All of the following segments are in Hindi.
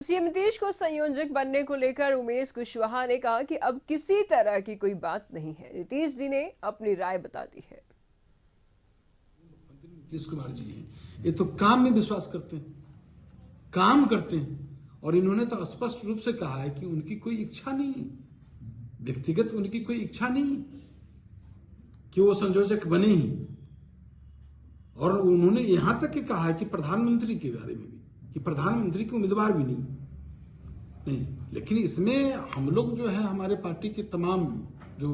सीएम नीतीश को संयोजक बनने को लेकर उमेश कुशवाहा ने कहा कि अब किसी तरह की कोई बात नहीं है। नीतीश जी ने अपनी राय बता दी है। नीतीश कुमार जी हैं, ये तो काम में विश्वास करते हैं, काम करते हैं और इन्होंने तो स्पष्ट रूप से कहा है कि उनकी कोई इच्छा नहीं, व्यक्तिगत उनकी कोई इच्छा नहीं कि वो संयोजक बने ही। और उन्होंने यहां तक के कहा है कि प्रधानमंत्री के बारे में भी कि प्रधानमंत्री के उम्मीदवार भी नहीं। लेकिन इसमें हम लोग जो है, हमारे पार्टी के तमाम जो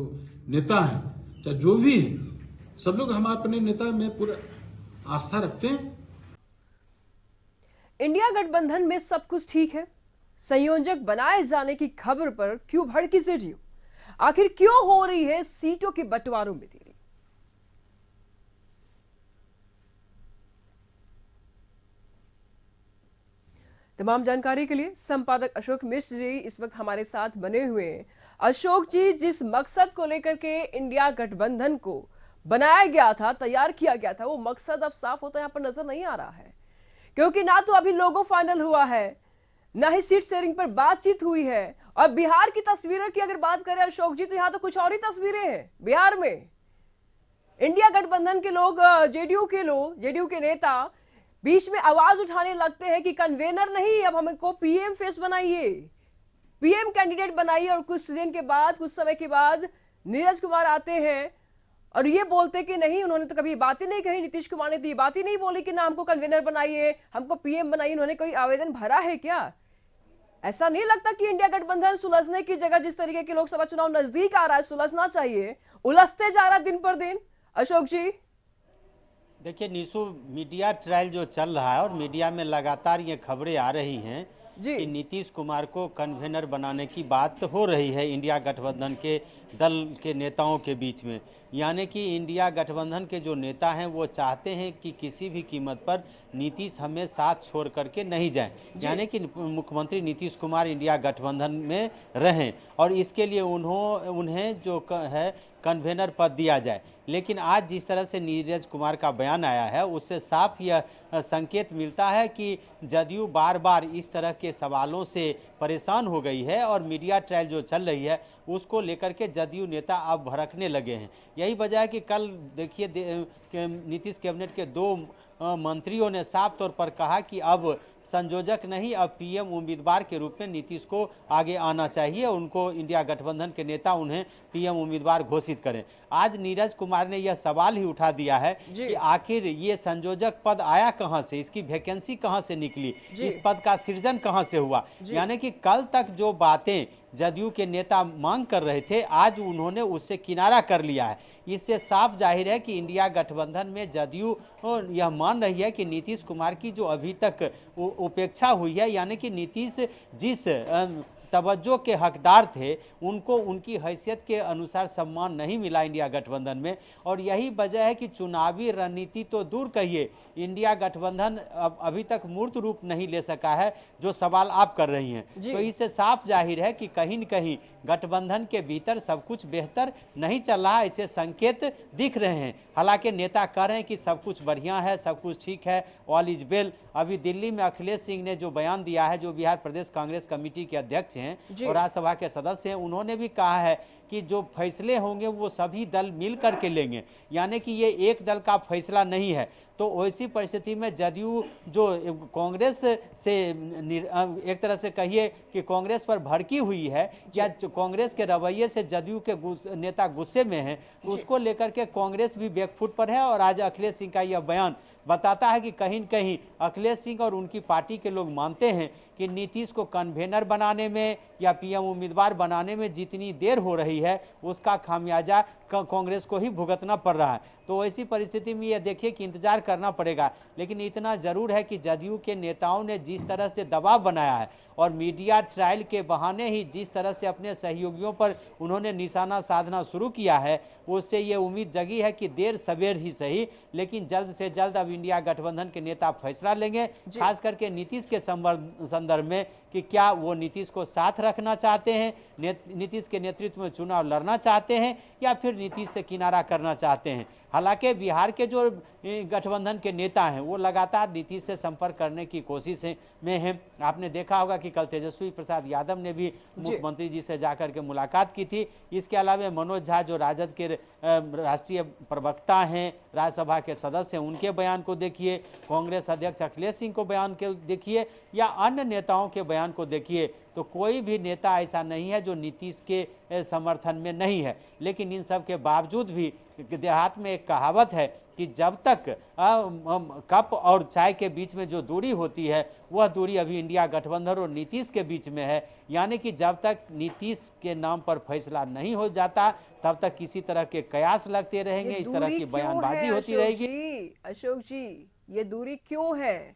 नेता हैं, चाहे जो भी हैं, सब लोग हम अपने नेता में पूरा आस्था रखते हैं। इंडिया गठबंधन में सब कुछ ठीक है, संयोजक बनाए जाने की खबर पर क्यों भड़की जेडीयू? आखिर क्यों हो रही है सीटों के बंटवारों में देरी? तमाम जानकारी के लिए संपादक अशोक मिश्र जी इस वक्त हमारे साथ बने हुए हैं। अशोक जी, जिस मकसद को लेकर के इंडिया गठबंधन को बनाया गया था, तैयार किया गया था, वो मकसद अब साफ होता यहां पर नजर नहीं आ रहा है, क्योंकि ना तो अभी लोगो फाइनल हुआ है, ना ही सीट शेयरिंग पर बातचीत हुई है। और बिहार की तस्वीरों की अगर बात करें अशोक जी, तो यहां तो कुछ और ही तस्वीरें हैं। बिहार में इंडिया गठबंधन के लोग, जेडीयू के नेता बीच में आवाज उठाने लगते हैं कि कन्वेनर नहीं, अब हमको पीएम फेस बनाइए, पीएम कैंडिडेट बनाइए। और कुछ समय के बाद नीरज कुमार आते हैं और ये बोलते कि नहीं, उन्होंने तो कभी बातें नहीं कही, नीतीश कुमार ने तो ये बात ही नहीं बोली कि ना हमको कन्वेनर बनाइए, हमको पीएम बनाइए। उन्होंने कोई आवेदन भरा है क्या? ऐसा नहीं लगता कि इंडिया गठबंधन सुलझने की जगह, जिस तरीके के लोकसभा चुनाव नजदीक आ रहा है, सुलझना चाहिए, उलझते जा रहा है दिन पर दिन? अशोक जी देखिए निशु, मीडिया ट्रायल जो चल रहा है और मीडिया में लगातार ये खबरें आ रही हैं जी कि नीतीश कुमार को कन्वेनर बनाने की बात हो रही है इंडिया गठबंधन के दल के नेताओं के बीच में। यानी कि इंडिया गठबंधन के जो नेता हैं वो चाहते हैं कि किसी भी कीमत पर नीतीश हमें साथ छोड़ करके नहीं जाएं, यानी कि मुख्यमंत्री नीतीश कुमार इंडिया गठबंधन में रहें और इसके लिए उन्हें जो है कन्वेनर पद दिया जाए। लेकिन आज जिस तरह से नीरज कुमार का बयान आया है, उससे साफ यह संकेत मिलता है कि जदयू बार बार इस तरह के सवालों से परेशान हो गई है और मीडिया ट्रायल जो चल रही है उसको लेकर के जदयू नेता अब भड़कने लगे हैं। यही वजह है कि कल देखिए नीतीश कैबिनेट के 2 मंत्रियों ने साफ तौर पर कहा कि अब संयोजक नहीं, अब पीएम उम्मीदवार के रूप में नीतीश को आगे आना चाहिए, उनको इंडिया गठबंधन के नेता उन्हें पीएम उम्मीदवार घोषित करें। आज नीरज कुमार ने यह सवाल ही उठा दिया है कि आखिर ये संयोजक पद आया कहां से, इसकी वैकेंसी कहां से निकली, इस पद का सृजन कहां से हुआ। यानी कि कल तक जो बातें जदयू के नेता मांग कर रहे थे, आज उन्होंने उससे किनारा कर लिया है। इससे साफ जाहिर है कि इंडिया गठबंधन में जदयू यह मान रही है कि नीतीश कुमार की जो अभी तक उपेक्षा हुई है, यानी कि नीतीश जिस तवज्जो के हकदार थे उनको उनकी हैसियत के अनुसार सम्मान नहीं मिला इंडिया गठबंधन में। और यही वजह है कि चुनावी रणनीति तो दूर कहिए, इंडिया गठबंधन अभी तक मूर्त रूप नहीं ले सका है, जो सवाल आप कर रही हैं। तो इससे साफ जाहिर है कि कहीं न कहीं गठबंधन के भीतर सब कुछ बेहतर नहीं चल रहा, ऐसे संकेत दिख रहे हैं। हालांकि नेता कह रहे हैं कि सब कुछ बढ़िया है, सब कुछ ठीक है, ऑल इज वेल। अभी दिल्ली में अखिलेश सिंह ने जो बयान दिया है, जो बिहार प्रदेश कांग्रेस कमेटी के अध्यक्ष हैं और राज्यसभा के सदस्य हैं, उन्होंने भी कहा है कि जो फैसले होंगे वो सभी दल मिल करके लेंगे, यानी कि ये एक दल का फैसला नहीं है। तो वैसी परिस्थिति में जदयू जो कांग्रेस से एक तरह से कहिए कि कांग्रेस पर भड़की हुई है, या कांग्रेस के रवैये से जदयू के नेता गुस्से में हैं, तो उसको लेकर के कांग्रेस भी बैकफुट पर है। और आज अखिलेश सिंह का यह बयान बताता है कि कहीं न कहीं अखिलेश सिंह और उनकी पार्टी के लोग मानते हैं कि नीतीश को कन्वेनर बनाने में या पीएम उम्मीदवार बनाने में जितनी देर हो रही है, उसका खामियाजा कांग्रेस को ही भुगतना पड़ रहा है। तो ऐसी परिस्थिति में ये देखिए कि इंतजार करना पड़ेगा। लेकिन इतना जरूर है कि जदयू के नेताओं ने जिस तरह से दबाव बनाया है और मीडिया ट्रायल के बहाने ही जिस तरह से अपने सहयोगियों पर उन्होंने निशाना साधना शुरू किया है, उससे ये उम्मीद जगी है कि देर सवेर ही सही, लेकिन जल्द से जल्द अब इंडिया गठबंधन के नेता फैसला लेंगे, खास करके नीतीश के संदर्भ में कि क्या वो नीतीश को साथ रखना चाहते हैं, नीतीश के नेतृत्व में चुनाव लड़ना चाहते हैं, या फिर नीतीश से किनारा करना चाहते हैं। हालांकि बिहार के जो गठबंधन के नेता हैं वो लगातार नीतीश से संपर्क करने की कोशिश में हैं। आपने देखा होगा कि कल तेजस्वी प्रसाद यादव ने भी मुख्यमंत्री जी से जाकर के मुलाकात की थी। इसके अलावा मनोज झा जो राजद के राष्ट्रीय प्रवक्ता हैं, राज्यसभा के सदस्य हैं, उनके बयान को देखिए, कांग्रेस अध्यक्ष अखिलेश सिंह को बयान को देखिए या अन्य नेताओं के बयान को देखिए, तो कोई भी नेता ऐसा नहीं है जो नीतीश के समर्थन में नहीं है। लेकिन इन सब के बावजूद भी देहात में एक कहावत है कि जब तक कप और चाय के बीच में जो दूरी होती है वह दूरी अभी इंडिया गठबंधन और नीतीश के बीच में है। यानी कि जब तक नीतीश के नाम पर फैसला नहीं हो जाता तब तक किसी तरह के कयास लगते रहेंगे, इस तरह की बयानबाजी होती रहेगी। अशोक जी, ये दूरी क्यों है?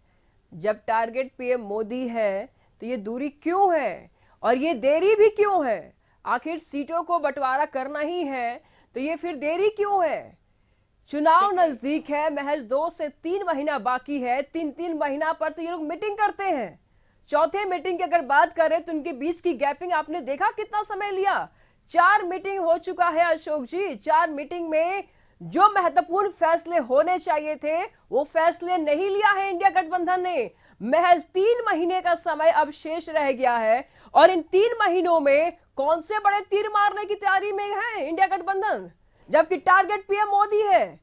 जब टारगेट पीएम मोदी है तो ये दूरी क्यों है और ये देरी भी क्यों है? आखिर सीटों को बंटवारा करना ही है तो ये फिर देरी क्यों है? चुनाव नजदीक है, महज 2 से 3 महीना बाकी है। 3 महीना पर तो ये लोग मीटिंग करते हैं। चौथे मीटिंग की अगर बात करें तो उनके बीच की गैपिंग आपने देखा कितना समय लिया। 4 मीटिंग हो चुका है अशोक जी। 4 मीटिंग में जो महत्वपूर्ण फैसले होने चाहिए थे वो फैसले नहीं लिया है इंडिया गठबंधन ने। महज 3 महीने का समय अब शेष रह गया है और इन 3 महीनों में कौन से बड़े तीर मारने की तैयारी में है इंडिया गठबंधन, जबकि टारगेट पीएम मोदी है।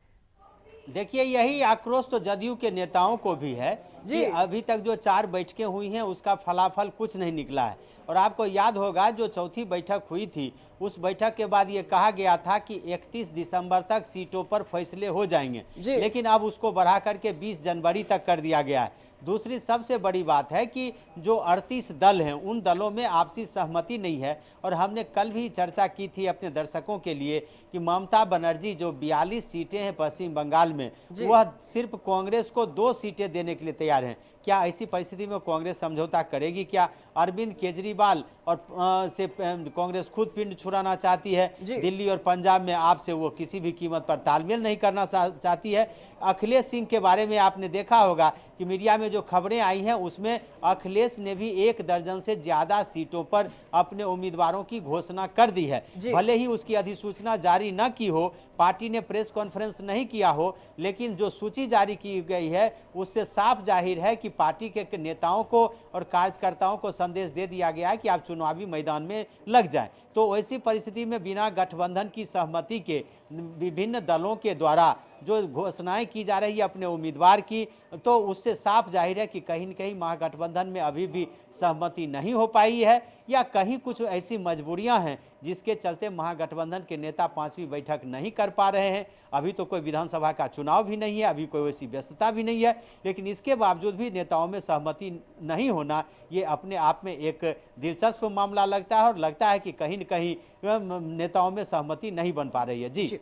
देखिए, यही आक्रोश तो जदयू के नेताओं को भी है कि अभी तक जो 4 बैठकें हुई हैं उसका फलाफल कुछ नहीं निकला है। और आपको याद होगा जो चौथी बैठक हुई थी उस बैठक के बाद ये कहा गया था कि 31 दिसंबर तक सीटों पर फैसले हो जाएंगे, लेकिन अब उसको बढ़ा करके 20 जनवरी तक कर दिया गया है। दूसरी सबसे बड़ी बात है कि जो 38 दल हैं उन दलों में आपसी सहमति नहीं है। और हमने कल भी चर्चा की थी अपने दर्शकों के लिए कि ममता बनर्जी जो 42 सीटें हैं पश्चिम बंगाल में, वह सिर्फ कांग्रेस को 2 सीटें देने के लिए तैयार हैं। क्या ऐसी परिस्थिति में कांग्रेस समझौता करेगी? क्या अरविंद केजरीवाल और से कांग्रेस खुद पिंड छुड़ाना चाहती है? दिल्ली और पंजाब में आपसे वो किसी भी कीमत पर तालमेल नहीं करना चाहती है। अखिलेश सिंह के बारे में आपने देखा होगा कि मीडिया में जो खबरें आई हैं उसमें अखिलेश ने भी 1 दर्जन से ज्यादा सीटों पर अपने उम्मीदवारों की घोषणा कर दी है। भले ही उसकी अधिसूचना जारी न की हो, पार्टी ने प्रेस कॉन्फ्रेंस नहीं किया हो, लेकिन जो सूची जारी की गई है उससे साफ जाहिर है कि पार्टी के नेताओं को और कार्यकर्ताओं को संदेश दे दिया गया है कि आप चुनावी मैदान में लग जाएं। तो ऐसी परिस्थिति में बिना गठबंधन की सहमति के विभिन्न दलों के द्वारा जो घोषणाएं की जा रही है अपने उम्मीदवार की, तो उससे साफ जाहिर है कि कहीं न कहीं महागठबंधन में अभी भी सहमति नहीं हो पाई है या कहीं कुछ ऐसी मजबूरियां हैं जिसके चलते महागठबंधन के नेता 5वीं बैठक नहीं कर पा रहे हैं। अभी तो कोई विधानसभा का चुनाव भी नहीं है, अभी कोई वैसी व्यस्तता भी नहीं है, लेकिन इसके बावजूद भी नेताओं में सहमति नहीं होना ये अपने आप में एक दिलचस्प मामला लगता है और लगता है कि कहीं न कहीं नेताओं में सहमति नहीं बन पा रही है। जी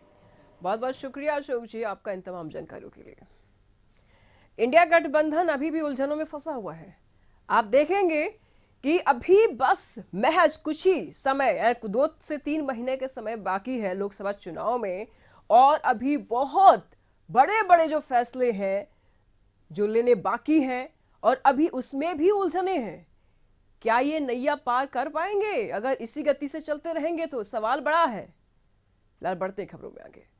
बहुत बहुत शुक्रिया अशोक जी आपका इन तमाम जानकारियों के लिए। इंडिया गठबंधन अभी भी उलझनों में फंसा हुआ है। आप देखेंगे कि अभी बस महज कुछ ही समय 2 से 3 महीने के समय बाकी है लोकसभा चुनाव में और अभी बहुत बड़े बड़े जो फैसले हैं जो लेने बाकी हैं और अभी उसमें भी उलझने हैं। क्या ये नैया पार कर पाएंगे? अगर इसी गति से चलते रहेंगे तो सवाल बड़ा है। फिलहाल बढ़ते खबरों में आगे।